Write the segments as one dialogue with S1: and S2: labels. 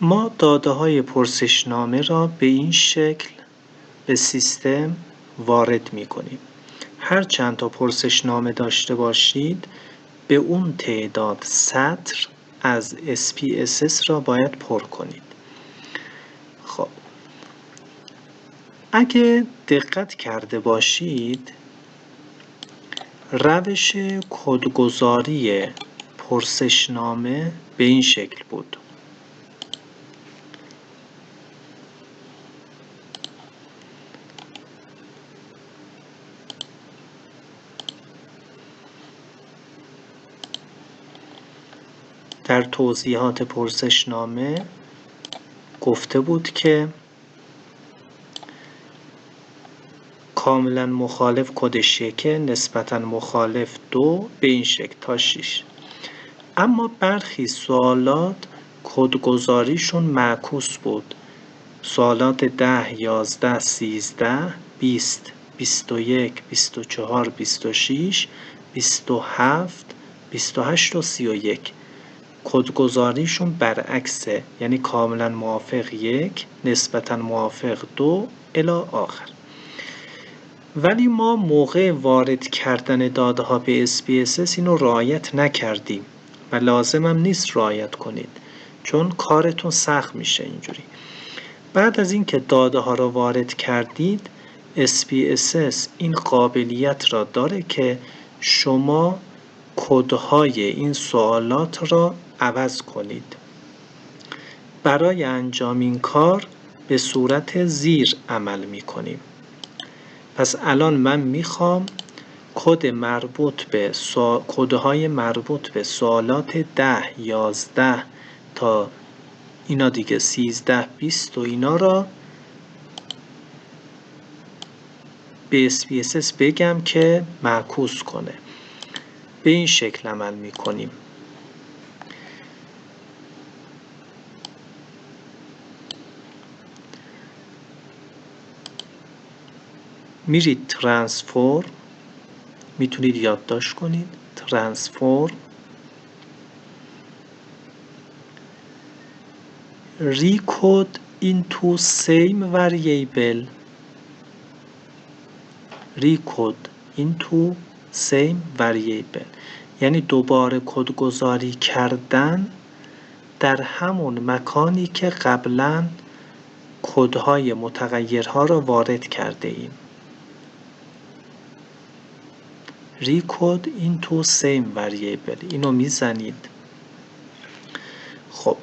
S1: ما داده‌های پرسشنامه را به این شکل به سیستم وارد می‌کنیم. هر چند تا پرسشنامه داشته باشید به اون تعداد سطر از SPSS را باید پر کنید. خب اگه دقت کرده باشید روش کدگذاری پرسشنامه به این شکل بود. در توضیحات پرسشنامه گفته بود که کاملا مخالف کدش 1 نسبتا مخالف 2 به این شکل تا 6. اما برخی سوالات کدگذاریشون معکوس بود. سوالات 10 11 13 20 21 24 26 27 28 و 31 کدگذاریشون برعکسه، یعنی کاملا موافق 1 نسبتا موافق 2 الی آخر. ولی ما موقع وارد کردن داده ها به SPSS اینو رعایت نکردیم و لازم هم نیست رعایت کنید چون کارتون سخت میشه اینجوری. بعد از اینکه داده ها را وارد کردید SPSS این قابلیت را داره که شما کدهای این سوالات را عوض کنید. برای انجام این کار به صورت زیر عمل میکنیم. پس الان من میخوام کدهای مربوط به سوالات 10 11 تا اینا دیگه 13 20 و اینا را به SPSS بگم که معکوس کنه. به این شکل عمل میکنیم. میرید ترانسفورم، میتونید یادداشت کنید ترانسفورم recode into same variable recode into same variable یعنی دوباره کدگذاری کردن در همون مکانی که قبلا کدهای متغیرها را وارد کرده ایم. recode into same variable اینو میزنید. خب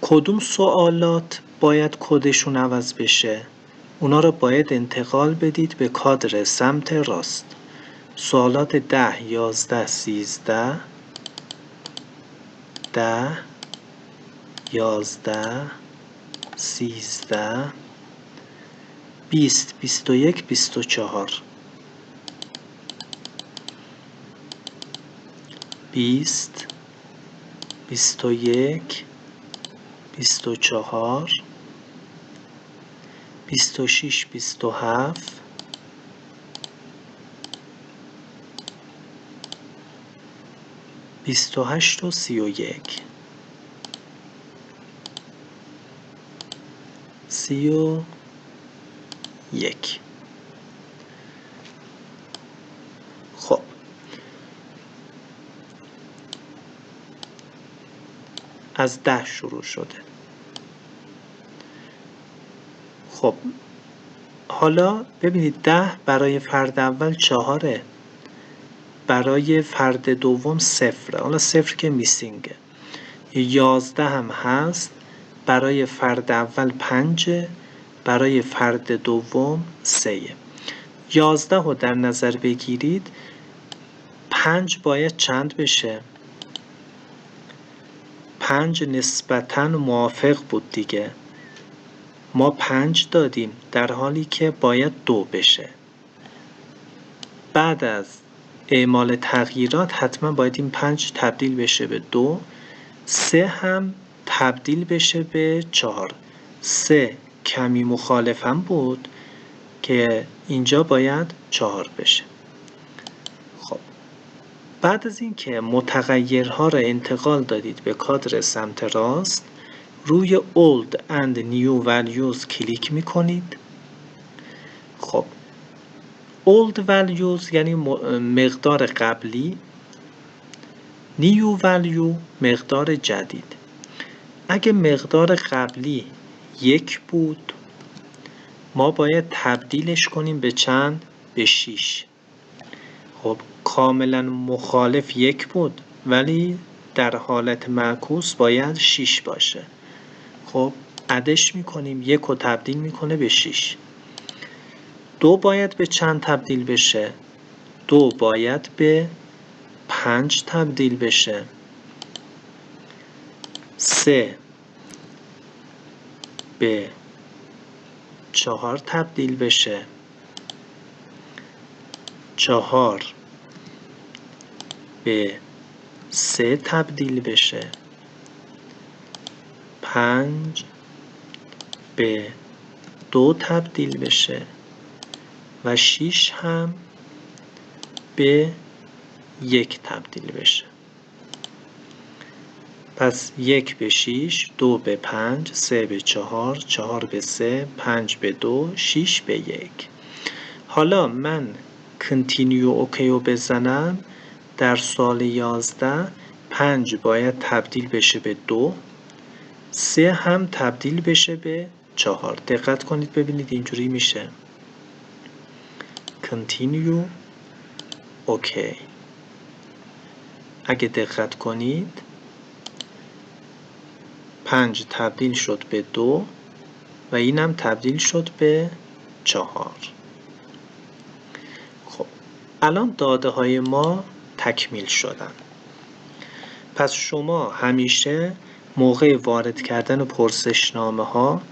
S1: کدوم سوالات باید کدشون عوض بشه؟ اونا را باید انتقال بدید به کادر سمت راست. سوالات 10 11 13 10 11 13 20 21 24 20 21 24 26 27 28 و 31 31. خب از 10 شروع شده. خب حالا ببینید 10 برای فرد اول 4 برای فرد دوم 0. حالا 0 که میسینگه. 11 هم هست برای فرد اول 5 برای فرد دوم 3. 11 رو در نظر بگیرید 5 باید چند بشه؟ 5 نسبتاً موافق بود دیگه. ما 5 دادیم در حالی که باید 2 بشه. بعد از اعمال تغییرات حتما باید این 5 تبدیل بشه به 2. 3 هم تبدیل بشه به 4. 3 کمی مخالفم بود که اینجا باید 4 بشه. خب بعد از اینکه متغیرها را انتقال دادید به کادر سمت راست روی old and new values کلیک میکنید. خب old values یعنی مقدار قبلی، new value مقدار جدید. اگه مقدار قبلی 1 بود ما باید تبدیلش کنیم به چند؟ به 6. خب کاملا مخالف 1 بود ولی در حالت معکوس باید 6 باشه. خب ادش میکنیم، 1 رو تبدیل میکنه به 6. 2 باید به چند تبدیل بشه؟ 2 باید به 5 تبدیل بشه. 3 به 4 تبدیل بشه. 4 به 3 تبدیل بشه. 5 به 2 تبدیل بشه و 6 هم به 1 تبدیل بشه. پس 1 به 6، 2 به 5، 3 به 4، 4 به 3، 5 به 2، 6 به 1. حالا من کنتینیو اوکی رو بزنم. در سوال 11 5 باید تبدیل بشه به 2، 3 هم تبدیل بشه به 4. دقت کنید ببینید اینجوری میشه کنتینیو اوکی. اگه دقت کنید 5 تبدیل شد به 2 و اینم تبدیل شد به 4. خب الان داده های ما تکمیل شدن. پس شما همیشه موقع وارد کردن پرسشنامه ها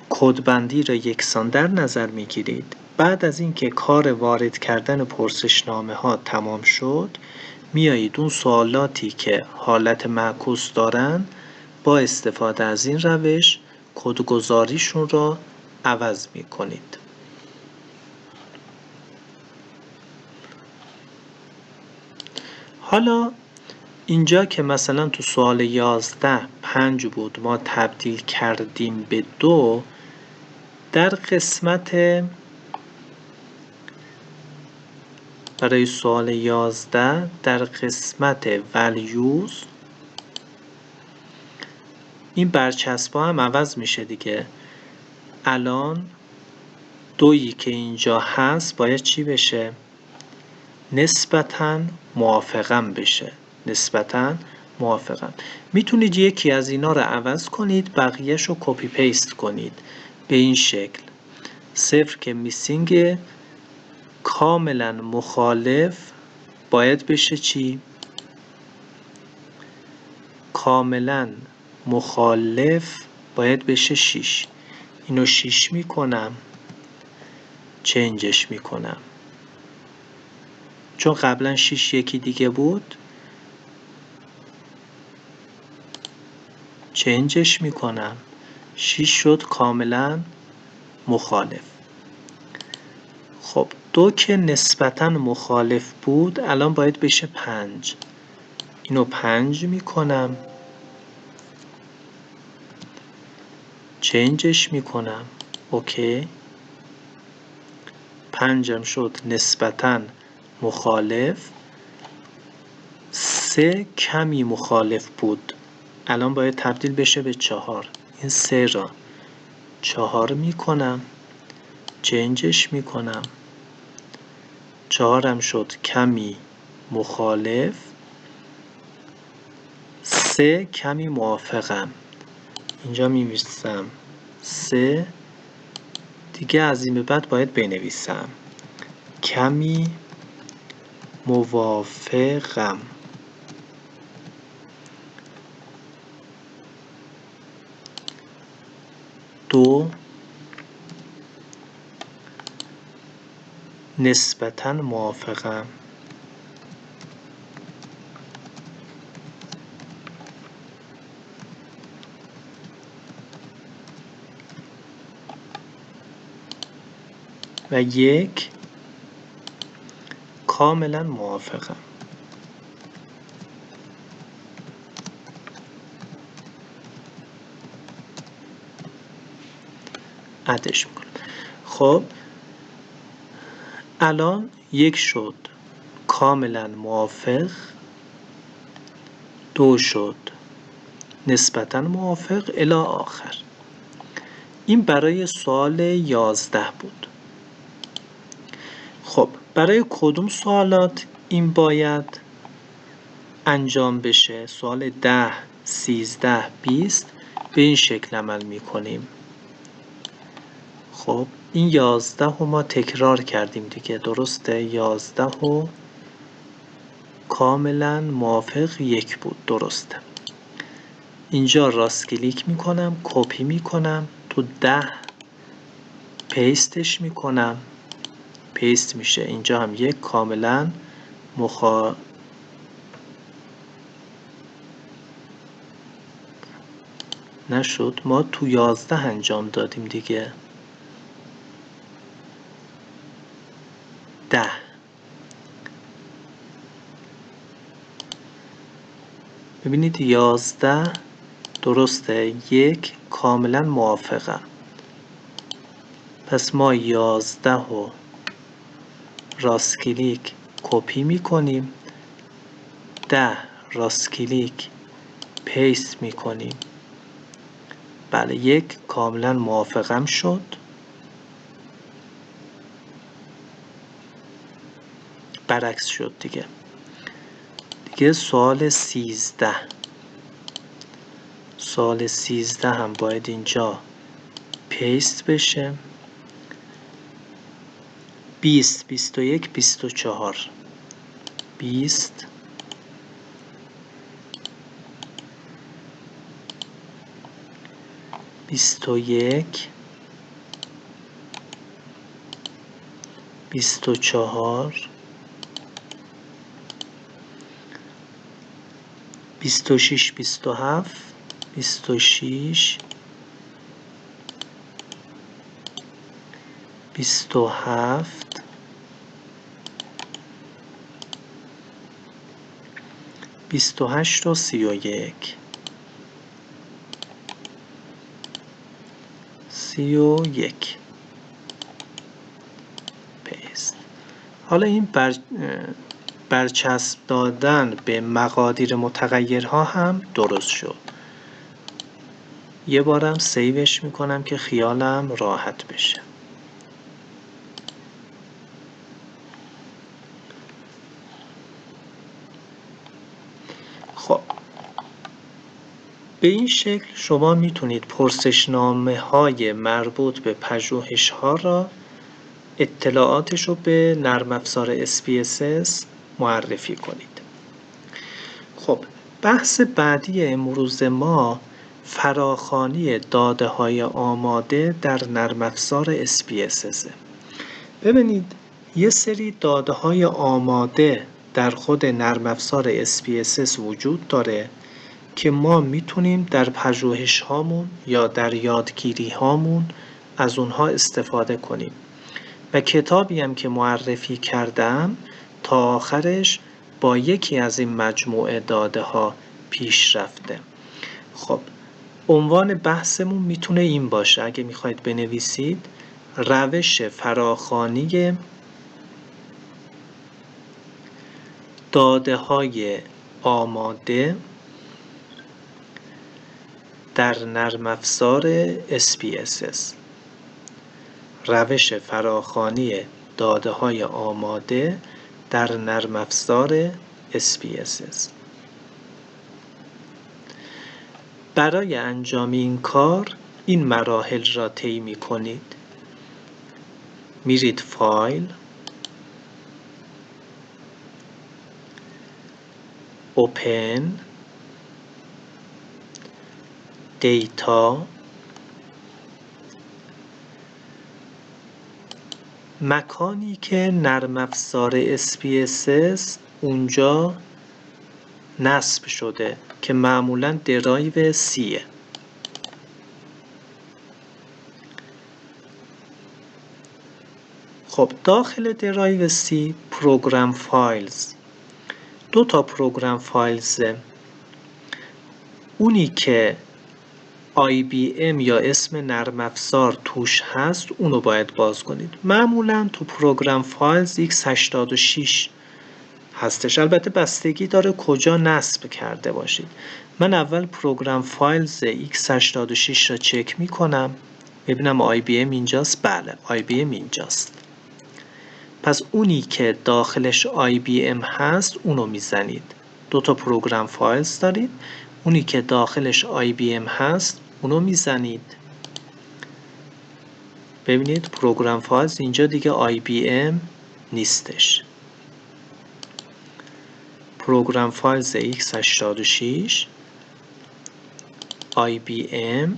S1: کدبندی را یکسان در نظر میگیرید. بعد از اینکه کار وارد کردن پرسشنامه ها تمام شد میایید اون سوالاتی که حالت معکوس دارن با استفاده از این روش کدگذاریشون را عوض میکنید. حالا اینجا که مثلا تو سوال 11 5 بود ما تبدیل کردیم به 2، در قسمت برای سوال 11 در قسمت values این برچسب‌ها هم عوض میشه دیگه. الان 2 که اینجا هست باید چی بشه؟ نسبتاً موافقم بشه. نسبتاً موافقم. میتونید یکی از اینا رو عوض کنید، بقیه‌ش رو کپی پیست کنید به این شکل. 0 که میسینگ، کاملا مخالف باید بشه چی؟ کاملا مخالف باید بشه 6. اینو 6 میکنم، چنجش میکنم. چون قبلا 6 یکی دیگه بود چنجش میکنم، 6 شد کاملا مخالف. خب 2 که نسبتاً مخالف بود الان باید بشه 5. اینو 5 میکنم، چنجش میکنم، اوکی. 5 هم شد نسبتاً مخالف. 3 کمی مخالف بود الان باید تبدیل بشه به 4. این 3 را 4 میکنم، چنجش میکنم، 4 هم شد کمی مخالف. 3 کمی موافقم. اینجا می‌نویسم 3 دیگه، از این به بعد باید بنویسم کمی موافقم. 2 نسبتاً موافقم. و 1 کاملا موافقم. ادش میکنم. خب الان 1 شد کاملا موافق، 2 شد نسبتاً موافق الی آخر. این برای سوال 11 بود. خب برای کدوم سوالات این باید انجام بشه؟ سوال 10 13 20 به این شکل عمل میکنیم. خب این 11 رو ما تکرار کردیم دیگه، درسته؟ 11 رو کاملا موافق 1 بود، درسته. اینجا راست کلیک میکنم، کپی میکنم، تو 10 پیستش میکنم، پیست میشه. اینجا هم 1 کاملا نشد، ما تو 11 انجام دادیم دیگه. 10 ببینید 11 درسته، 1 کاملا موافقم. پس ما 11 رو راست کلیک کپی میکنیم، 10 راست کلیک پیست میکنیم. بله 1 کاملا موافقم شد. برعکس شد دیگه. سوال 13. سوال 13 هم باید اینجا پیست بشه. 20 21 24 20 21 24 26 27 26 27 28 و 31 31 پیست. حالا این برچسب دادن به مقادیر متغیرها هم درست شد. یه بارم سیوش میکنم که خیالم راحت بشه. خب به این شکل شما میتونید پرسشنامه های مربوط به پژوهش ها را اطلاعاتش رو به نرم افزار SPSS معرفی کنید. خب بحث بعدی امروز ما فراخوانی داده های آماده در نرم افزار SPSS. ببینید یه سری داده های آماده در خود نرم افزار SPSS وجود داره که ما میتونیم در پژوهش هامون یا در یادگیری هامون از اونها استفاده کنیم و کتابی هم که معرفی کردم تا آخرش با یکی از این مجموعه داده ها پیش رفته. خب عنوان بحثمون میتونه این باشه، اگه میخواید بنویسید: روش فراخوانی داده های آماده در نرم افزار SPSS. روش فراخوانی داده های آماده در نرم افزار SPSS. برای انجام این کار این مراحل را طی می‌کنید. میرید فایل، اوپن، دیتا، مکانی که نرم افزار SPSS اونجا نصب شده که معمولاً درایو سیه. خب داخل درایو سی پروگرام فایلز، 2 تا پروگرام فایلز، اونی که IBM یا اسم نرم افزار توش هست اونو باید باز کنید. معمولا تو پروگرام فایلز x86 هستش، البته بستگی داره کجا نصب کرده باشید. من اول پروگرام فایلز x86 را چک میکنم ببینم IBM اینجاست. بله IBM اینجاست. پس اونی که داخلش IBM هست اونو میزنید. دو تا پروگرام فایلز دارید، اونی که داخلش IBM هست اونو میزنید. ببینید پروگرام فایلز اینجا دیگه IBM نیستش. پروگرام فایلز x86 IBM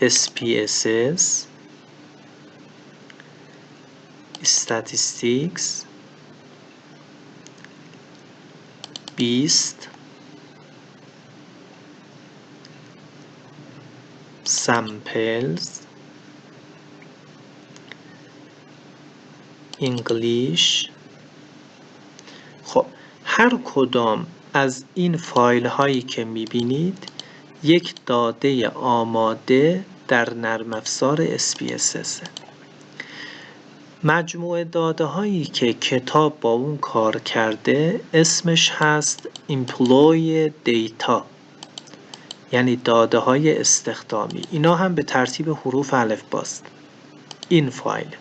S1: SPSS Statistics BEAST Samples English. خب هر کدام از این فایل هایی که میبینید یک داده آماده در نرم افزار SPSS. مجموعه داده هایی که کتاب با اون کار کرده اسمش هست Employee Data، یعنی داده های استخدامی. اینا هم به ترتیب حروف الفباست. این فایل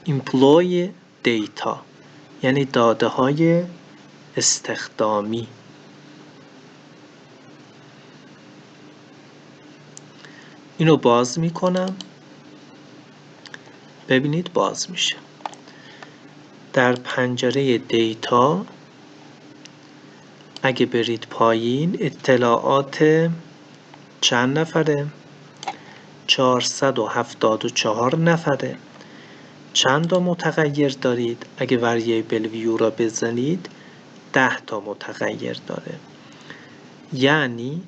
S1: Employee Data یعنی داده های استخدامی. اینو باز میکنم، ببینید باز میشه. در پنجره دیتا اگه برید پایین اطلاعات چند نفره؟ 474 نفره. چند تا متغیر دارید؟ اگه وریبل ویو را بزنید 10 تا متغیر داره. یعنی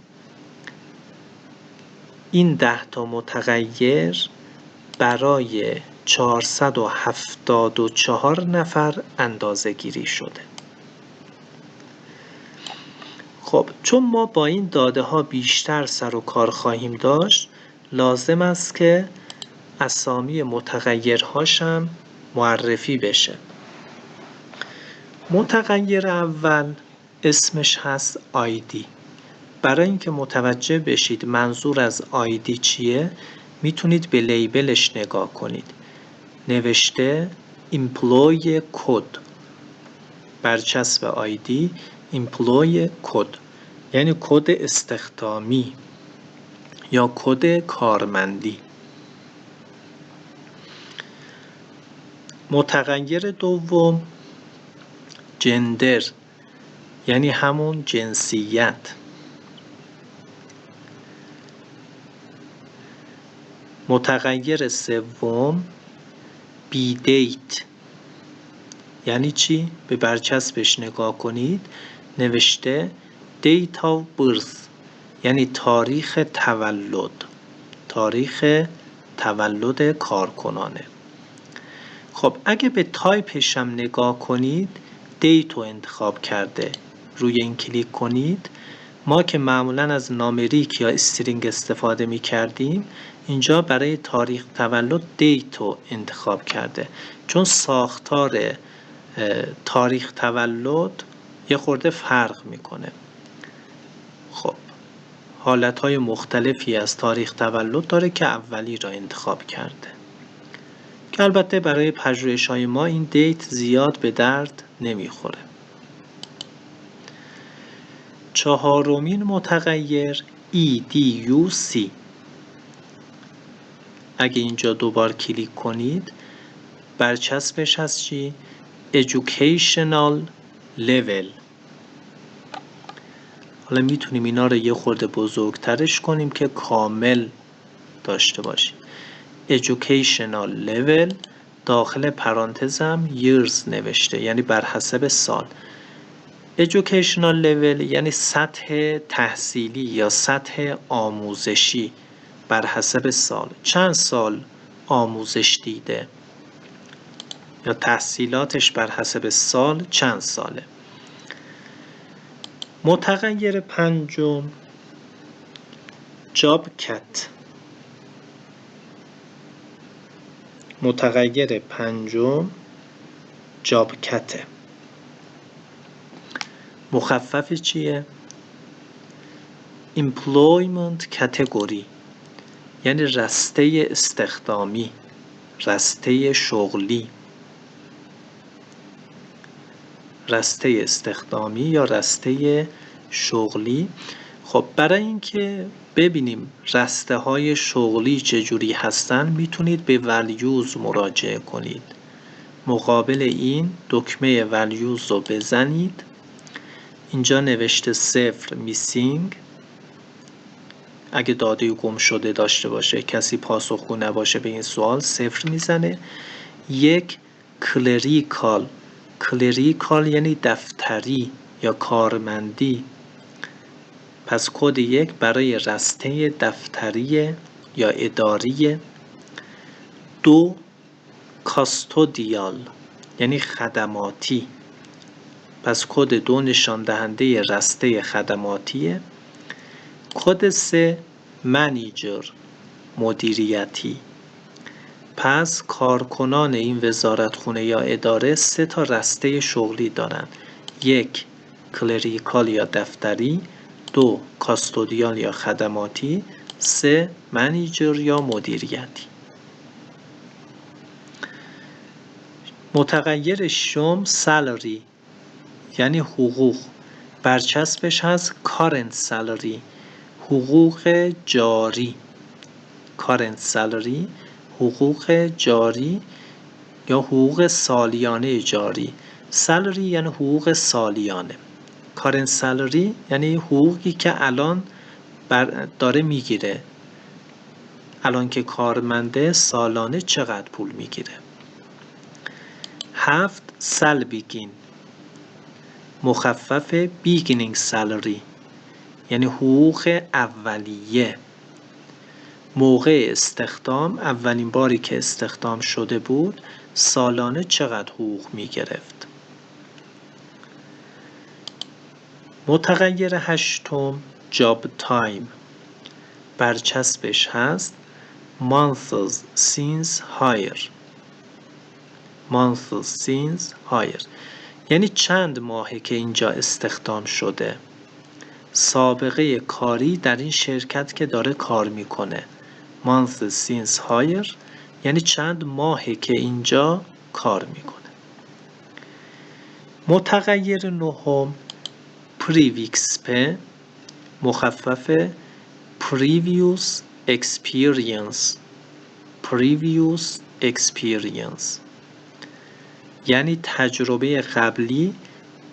S1: این 10 تا متغیر برای 474 نفر اندازه گیری شده. خب چون ما با این داده ها بیشتر سر و کار خواهیم داشت، لازم است که اسامی متغیرهاشم معرفی بشه. متغیر اول اسمش هست ID. برای اینکه متوجه بشید منظور از ID چیه، میتونید به لیبلش نگاه کنید. نوشته Employee Code، برچسب ID Employee Code یعنی کد استخدامی یا کد کارمندی. متغیر دوم جندر یعنی همون جنسیت. متغیر سوم بیدیت یعنی چی؟ به برچسبش نگاه کنید نوشته Date of Birth یعنی تاریخ تولد. تاریخ تولد کارکنانه. خب اگه به تایپش هم نگاه کنید دیت رو انتخاب کرده. روی این کلیک کنید. ما که معمولا از نامریک یا استرینگ استفاده می کردیم، اینجا برای تاریخ تولد دیت رو انتخاب کرده، چون ساختار تاریخ تولد یه خورده فرق میکنه. خب حالتهای مختلفی از تاریخ تولد داره که اولی را انتخاب کرده، که البته برای پژوهش‌های ما این دیت زیاد به درد نمیخوره. چهارمین متغیر EDUC. اگه اینجا دوبار کلیک کنید برچسبش هست چی؟ Educational Level. حالا میتونیم اینا رو یه خورده بزرگترش کنیم که کامل داشته باشیم. Educational Level داخل پرانتزم years نوشته، یعنی بر حسب سال. Educational Level یعنی سطح تحصیلی یا سطح آموزشی بر حسب سال. چند سال آموزش دیده یا تحصیلاتش بر حسب سال چند ساله. متغیر پنجم جاب کت. متغیر پنجم جاب کته. مخفف چیه؟ employment category، یعنی رسته استخدامی، رسته شغلی، رسته استخدامی یا رسته شغلی. خب برای اینکه ببینیم رسته های شغلی چجوری هستن میتونید به values مراجعه کنید. مقابل این دکمه values رو بزنید. اینجا نوشته 0 missing، اگه داده گم شده داشته باشه، کسی پاسخگو نباشه به این سوال 0 میزنه. 1 کلریکال. کلریکال یعنی دفتری یا کارمندی، پس کد 1 برای رسته دفتری یا اداری. 2 کاستودیال یعنی خدماتی، پس کد 2 نشان دهنده رسته خدماتیه. کد 3 منیجر مدیریتی، پس کارکنان این وزارتخونه یا اداره 3 تا رسته شغلی دارن: 1 کلریکال یا دفتری، 2 کاستودیال یا خدماتی، 3 منیجر یا مدیریتی. متغیر ششم سالری یعنی حقوق، برچسبش هست current salary، حقوق جاری. current salary حقوق جاری یا حقوق سالیانه جاری. salary یعنی حقوق سالیانه. current salary یعنی حقوقی که الان داره میگیره، الان که کارمنده سالانه چقدر پول میگیره. 7 سالبیگین، مخفف beginning salary یعنی حقوق اولیه. موقع استخدام، اولین باری که استخدام شده بود، سالانه چقدر حقوق می گرفت. متغیر هشتم جاب تایم، برچسبش هست months since hire. months since hire یعنی چند ماهه که اینجا استخدام شده، سابقه کاری در این شرکت که داره کار میکنه. months since hire یعنی چند ماهه که اینجا کار میکنه. متغیر نهم پریویکسپه، مخفف previous experience. previous experience یعنی تجربه قبلی،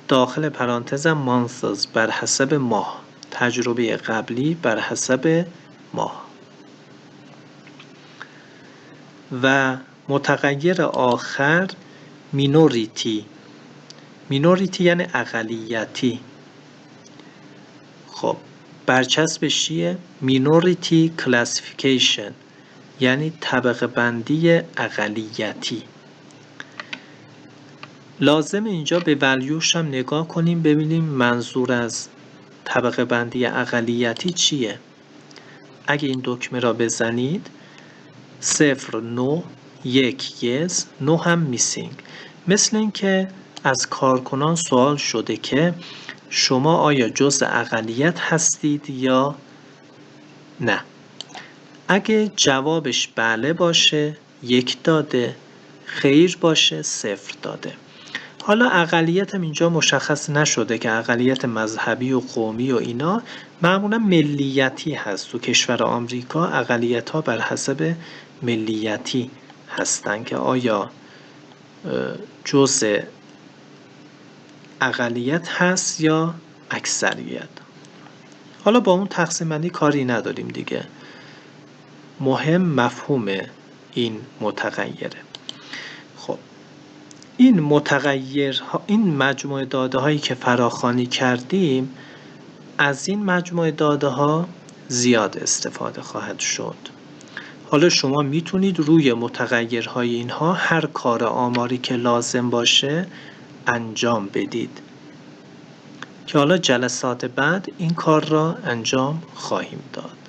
S1: داخل پرانتز months بر حسب ماه، تجربه قبلی بر حسب ماه. و متغیر آخر مینوریتی. مینوریتی یعنی اقلیتی. خب برچسبش چیه؟ مینوریتی کلاسیفیکیشن یعنی طبقه بندی اقلیتی. لازم اینجا به ولیوش هم نگاه کنیم ببینیم منظور از طبقه بندی اقلیتی چیه. اگه این دکمه را بزنید 0 9 1 yes 9 هم میسینگ، مثل این که از کارکنان سوال شده که شما آیا جزء اقلیت هستید یا نه. اگه جوابش بله باشه 1 داده، خیر باشه 0 داده. حالا اقلیت هم اینجا مشخص نشده که اقلیت مذهبی و قومی و اینا، معمولا ملیتی هست. تو کشور آمریکا اقلیت ها بر حسب ملیتی هستن که آیا جزء اقلیت هست یا اکثریت. حالا با اون تقسیم بندی کاری نداریم دیگه، مهم مفهوم این متغیره. خب این متغیرها، این مجموعه داده هایی که فراخوانی کردیم، از این مجموعه داده ها زیاد استفاده خواهد شد. حالا شما میتونید روی متغیرهای اینها هر کار آماری که لازم باشه انجام بدید. که حالا جلسات بعد این کار را انجام خواهیم داد.